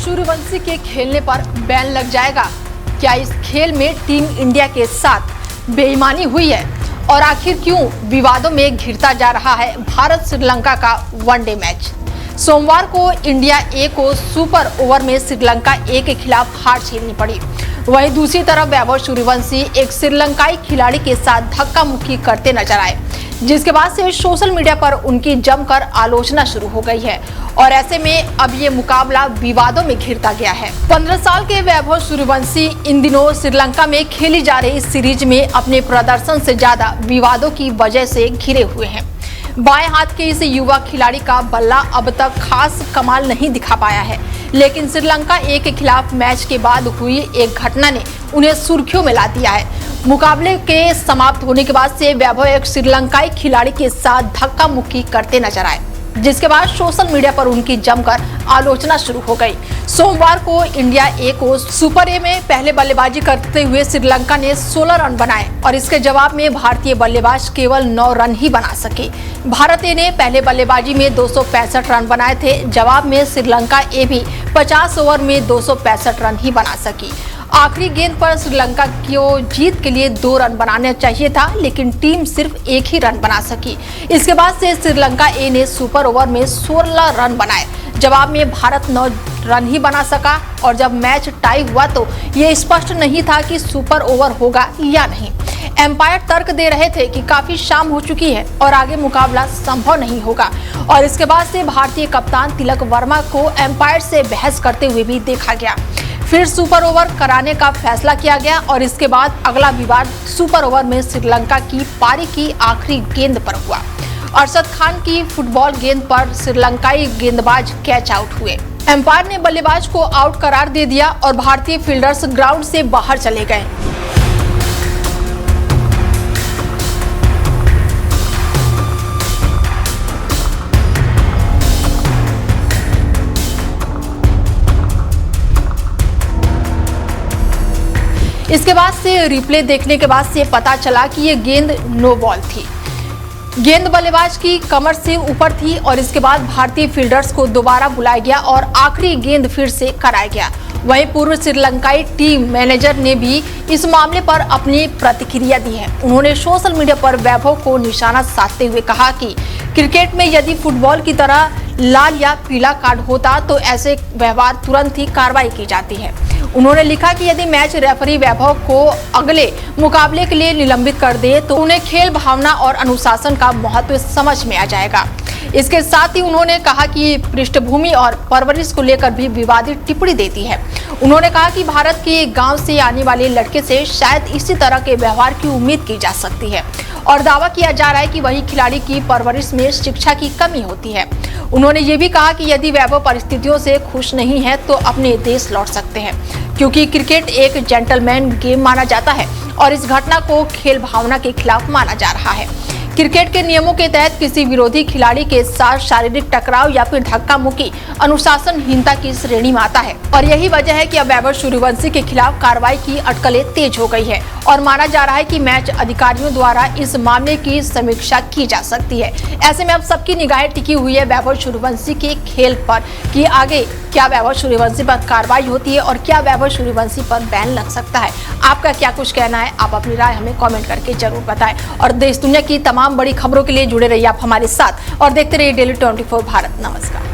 सूर्यवंशी के खेलने पर बैन लग जाएगा? क्या इस खेल में टीम इंडिया के साथ बेईमानी हुई है? और आखिर क्यों विवादों में घिरता जा रहा है भारत श्रीलंका का वनडे मैच? सोमवार को इंडिया ए को सुपर ओवर में श्रीलंका ए के खिलाफ हार झेलनी पड़ी। वहीं दूसरी तरफ वैभव सूर्यवंशी एक श्रीलंकाई खिलाड़ी के साथ धक्का मुक्की करते नजर आए, जिसके बाद से सोशल मीडिया पर उनकी जमकर आलोचना शुरू हो गई है और ऐसे में अब ये मुकाबला विवादों में घिरता गया है। 15 साल के वैभव सूर्यवंशी इन दिनों श्रीलंका में खेली जा रही सीरीज में अपने प्रदर्शन से ज्यादा विवादों की वजह से घिरे हुए हैं। बाएं हाथ के इस युवा खिलाड़ी का बल्ला अब तक खास कमाल नहीं दिखा पाया है, लेकिन श्रीलंका ए के खिलाफ मैच के बाद हुई एक घटना ने उन्हें सुर्खियों में ला दिया है। मुकाबले के समाप्त होने के बाद से वैभव एक श्रीलंकाई खिलाड़ी के साथ धक्का मुक्की करते नजर आए, जिसके बाद सोशल मीडिया पर उनकी जमकर आलोचना शुरू हो गई। सोमवार को इंडिया ए को सुपर ए में पहले बल्लेबाजी करते हुए श्रीलंका ने 16 रन बनाए और इसके जवाब में भारतीय बल्लेबाज केवल 9 रन ही बना सके। भारत ए ने पहले बल्लेबाजी में 265 रन बनाए थे। जवाब में श्रीलंका ए भी 50 ओवर में 265 रन ही बना सकी। आखिरी गेंद पर श्रीलंका को जीत के लिए 2 रन बनाना चाहिए था, लेकिन टीम सिर्फ 1 ही रन बना सकी। इसके बाद से श्रीलंका ए ने सुपर ओवर में 16 रन बनाए। जवाब में भारत 9 रन ही बना सका और जब मैच टाई हुआ तो ये स्पष्ट नहीं था कि सुपर ओवर होगा या नहीं। एम्पायर तर्क दे रहे थे कि काफी शाम हो चुकी है और आगे मुकाबला संभव नहीं होगा और इसके बाद से भारतीय कप्तान तिलक वर्मा को एम्पायर से बहस करते हुए भी देखा गया। फिर सुपर ओवर कराने का फैसला किया गया और इसके बाद अगला विवाद सुपर ओवर में श्रीलंका की पारी की आखिरी गेंद पर हुआ। अरशद खान की फुटबॉल गेंद पर श्रीलंकाई गेंदबाज कैच आउट हुए। एम्पायर ने बल्लेबाज को आउट करार दे दिया और भारतीय फील्डर्स ग्राउंड से बाहर चले गए। इसके बाद से रिप्ले देखने के बाद से पता चला कि ये गेंद नो बॉल थी। गेंद बल्लेबाज की कमर से ऊपर थी और इसके बाद भारतीय फील्डर्स को दोबारा बुलाया गया और आखिरी गेंद फिर से कराया गया। वहीं पूर्व श्रीलंकाई टीम मैनेजर ने भी इस मामले पर अपनी प्रतिक्रिया दी है। उन्होंने सोशल मीडिया पर वैभव को निशाना साधते हुए कहा कि क्रिकेट में यदि फुटबॉल की तरह लाल या पीला कार्ड होता तो ऐसे व्यवहार तुरंत ही कार्रवाई की जाती है। उन्होंने लिखा कि यदि मैच रेफरी वैभव को अगले मुकाबले के लिए निलंबित कर दे तो उन्हें खेल भावना और अनुशासन का महत्व समझ में आ जाएगा। इसके साथ ही उन्होंने कहा कि पृष्ठभूमि और परवरिश को लेकर भी विवादित टिप्पणी देती है। उन्होंने कहा कि भारत के गांव से आने वाले लड़के से शायद इसी तरह के व्यवहार की उम्मीद की जा सकती है और दावा किया जा रहा है कि वही खिलाड़ी की परवरिश में शिक्षा की कमी होती है। उन्होंने ये भी कहा कि यदि वैभव परिस्थितियों से खुश नहीं है तो अपने देश लौट सकते हैं, क्योंकि क्रिकेट एक जेंटलमैन गेम माना जाता है और इस घटना को खेल भावना के खिलाफ माना जा रहा है। क्रिकेट के नियमों के तहत किसी विरोधी खिलाड़ी के साथ शारीरिक टकराव या फिर धक्का मुक्की अनुशासनहीनता की श्रेणी में आता है और यही वजह है कि अब वैभव सूर्यवंशी के खिलाफ कार्रवाई की अटकलें तेज हो गई है और माना जा रहा है कि मैच अधिकारियों द्वारा इस मामले की समीक्षा की जा सकती है। ऐसे में अब सबकी निगाहें टिकी हुई है वैभव सूर्यवंशी के खेल पर कि आगे क्या वैभव सूर्यवंशी पर कार्रवाई होती है और क्या वैभव सूर्यवंशी पर बैन लग सकता है। आपका क्या कुछ कहना है? आप अपनी राय हमें कमेंट करके जरूर बताएं और देश दुनिया की तमाम बड़ी खबरों के लिए जुड़े रहिए आप हमारे साथ और देखते रहिए डेली 24 भारत। नमस्कार।